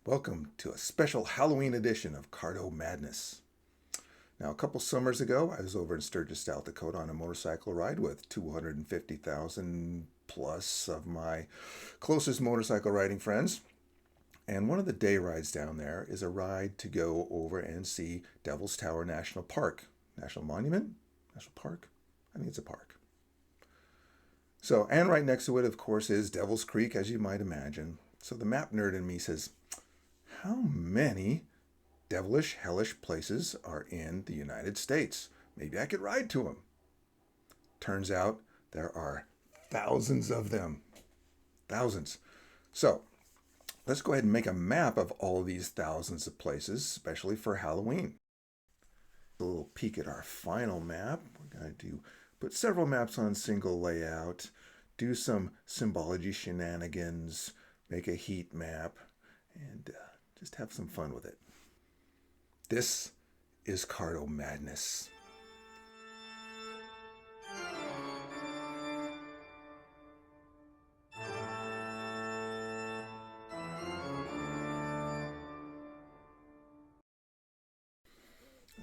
Welcome to a special Halloween edition of Carto-Madness. Now, a couple summers ago, I was over in Sturgis, South Dakota on a motorcycle ride with 250,000 plus of my closest motorcycle riding friends. And one of the day rides down there is a ride to go over and see Devil's Tower National Park. National Monument? National Park? I think it's a park. So, and right next to it, of course, is Devil's Creek, as you might imagine. So the map nerd in me says, how many devilish, hellish places are in the United States? Maybe I could ride to them. Turns out there are thousands of them. Thousands. So let's go ahead and make a map of all these thousands of places, especially for Halloween. A little peek at our final map. We're going to put several maps on single layout, do some symbology shenanigans, make a heat map, and just have some fun with it. This is Carto-Madness.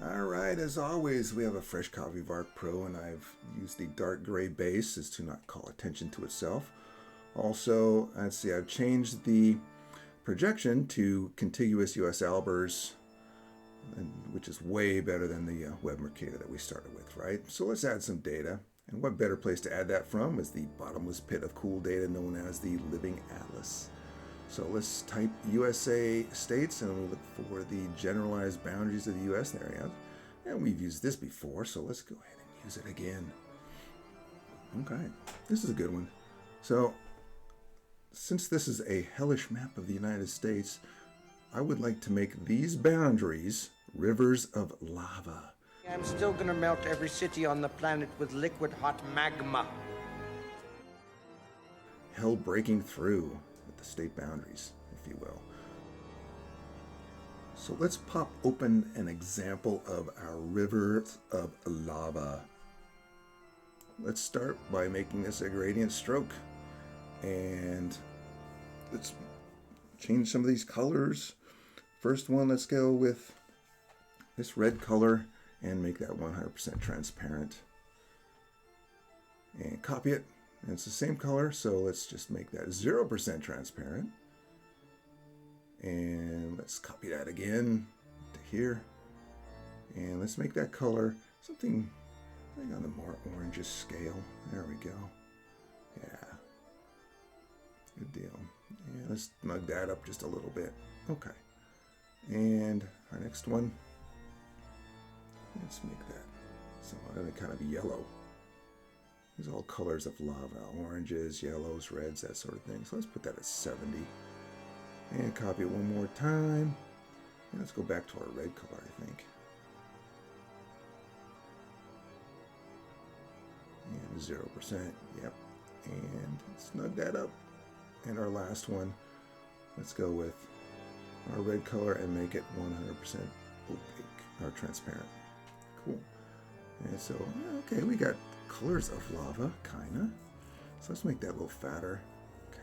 All right, as always, we have a fresh copy of Arc Pro, and I've used the dark gray base as to not call attention to itself. Also, let's see, I've changed the projection to contiguous US Albers, which is way better than the Web Mercator that we started with, right? So let's add some data. And what better place to add that from is the bottomless pit of cool data known as the Living Atlas. So let's type USA states and we look for the generalized boundaries of the US area. And we've used this before, so let's go ahead and use it again. Okay, this is a good one. So since this is a hellish map of the United States, I would like to make these boundaries rivers of lava. I'm still gonna melt every city on the planet with liquid hot magma. Hell breaking through at the state boundaries, if you will. So let's pop open an example of our rivers of lava. Let's start by making this a gradient stroke. And let's change some of these colors. First one, let's go with this red color and make that 100% transparent. And copy it. And it's the same color, so let's just make that 0% transparent. And let's copy that again to here. And let's make that color something like on the more orangish scale. There we go. Yeah. Good deal. And let's snug that up just a little bit. Okay. And our next one, let's make that some other kind of yellow. These are all colors of lava. Oranges, yellows, reds, that sort of thing. So let's put that at 70. And copy it one more time. And let's go back to our red color, I think. And 0%. Yep. And snug that up. And our last one, let's go with our red color and make it 100% opaque or transparent. Cool. And so, okay, we got colors of lava, kinda. So let's make that a little fatter.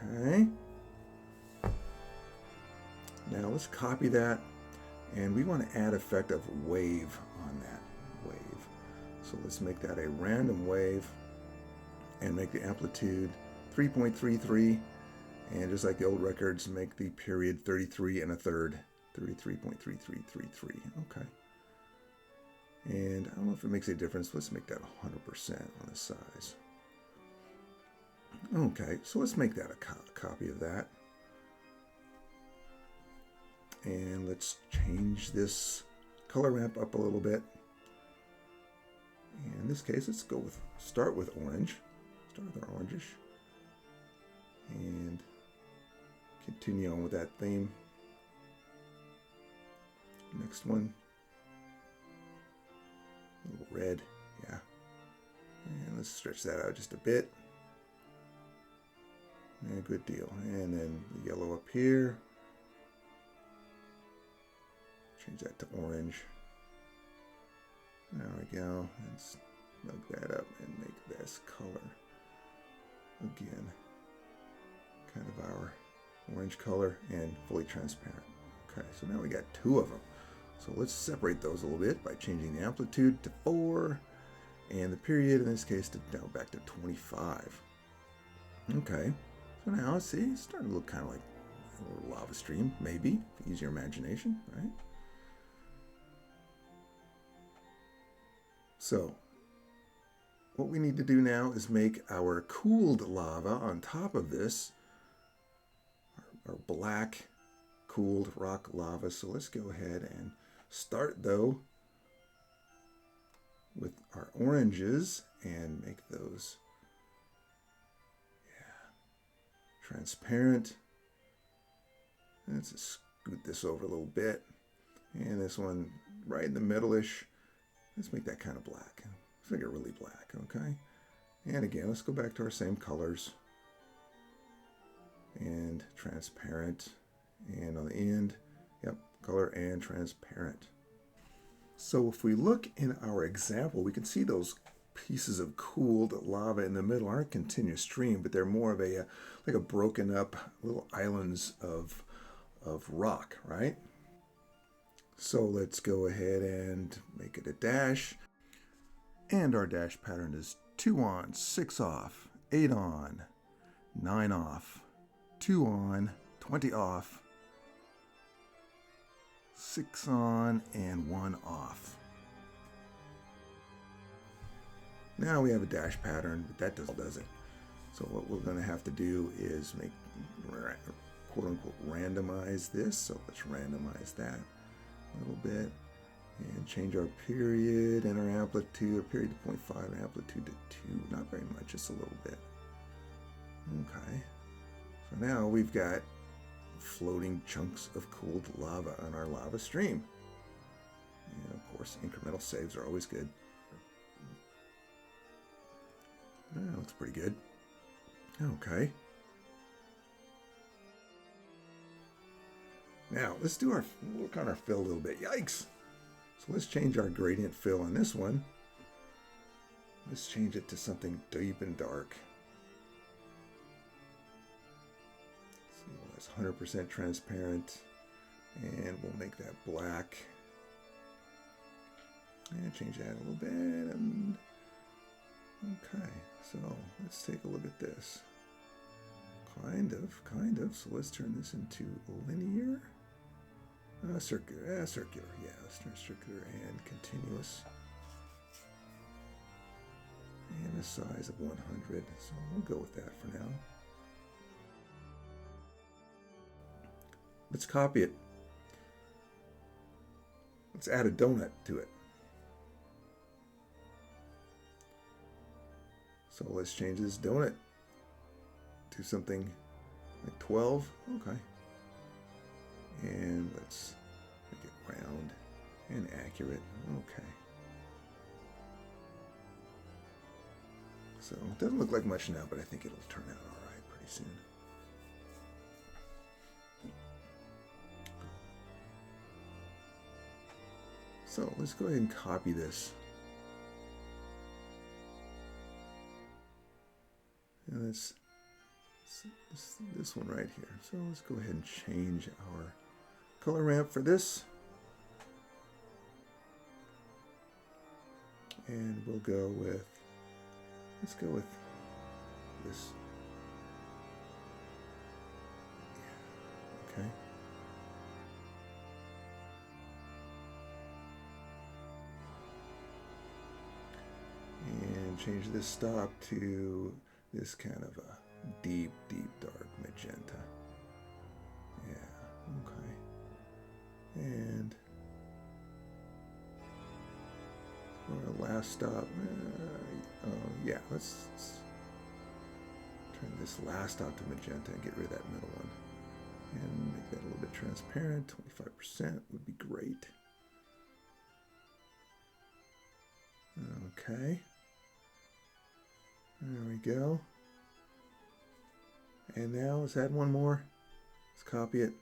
Okay. Now let's copy that, and we want to add effect of wave on that wave. So let's make that a random wave and make the amplitude 3.33. And just like the old records, make the period 33 and a third. 33.3333. Okay. And I don't know if it makes a difference. Let's make that 100% on the size. Okay, so let's make that a copy of that. And let's change this color ramp up a little bit. And in this case, let's go with, start with orange. Start with our orangish. And continue on with that theme. Next one. A little red, yeah. And let's stretch that out just a bit. And good deal. And then the yellow up here. Change that to orange. There we go. And snug that up and make this color again kind of our orange color and fully transparent. Okay, so now we got two of them. So let's separate those a little bit by changing the amplitude to 4 and the period in this case to now back to 25. Okay, so now see, it's starting to look kind of like a little lava stream, maybe. Use your imagination, right? So what we need to do now is make our cooled lava on top of this, our black cooled rock lava. So let's go ahead and start though with our oranges and make those transparent. Let's just scoot this over a little bit. And this one right in the middle-ish. Let's make that kind of black. Let's make it really black, okay? And again, let's go back to our same colors. And transparent. And on the end, yep, color and transparent. So if we look in our example, we can see those pieces of cooled lava in the middle aren't a continuous stream, but they're more of a like a broken up little islands of rock, right? So let's go ahead and make it a dash. And our dash pattern is 2 on, 6 off, 8 on, 9 off, 2 on, 20 off, 6 on, and 1 off. Now we have a dash pattern, but that doesn't. So what we're going to have to do is make, quote unquote, randomize this. So let's randomize that a little bit and change our period and our amplitude, our period to 0.5 and amplitude to 2. Not very much, just a little bit. Okay. So now we've got floating chunks of cooled lava on our lava stream. And of course, incremental saves are always good. That looks pretty good. Okay. Now, let's do work on our fill a little bit. Yikes! So let's change our gradient fill on this one. Let's change it to something deep and dark. So that's 100% transparent. And we'll make that black. And change that a little bit. And okay, so let's take a look at this. Kind of. So let's turn this into linear. Circular. Yeah, let's turn circular and continuous. And a size of 100. So we'll go with that for now. Let's copy it. Let's add a donut to it. So let's change this donut to something like 12. Okay. And let's make it round and accurate. Okay. So it doesn't look like much now, but I think it'll turn out all right pretty soon. So let's go ahead and copy this. And this one right here. So let's go ahead and change our color ramp for this. And we'll go with, let's go with this. Yeah, okay. And change this stop to this kind of a deep dark magenta. Yeah, okay. And for our last stop, yeah, let's turn this last stop to magenta and get rid of that middle one. And make that a little bit transparent. 25% would be great. Okay. There we go. And now let's add one more. Let's copy it.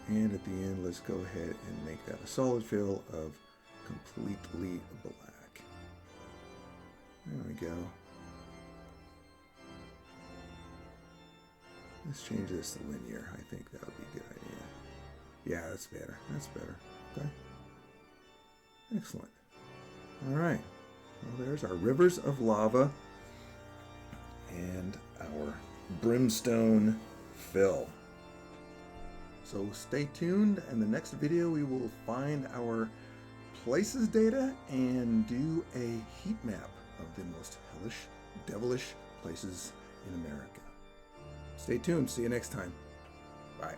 And at the end, let's go ahead and make that a solid fill of completely black. There we go. Let's change this to linear. I think that would be a good idea. Yeah, that's better. That's better. Okay. Excellent. All right. Well, there's our rivers of lava and our brimstone fill. So stay tuned. In the next video, we will find our places data and do a heat map of the most hellish, devilish places in America. Stay tuned. See you next time. Bye.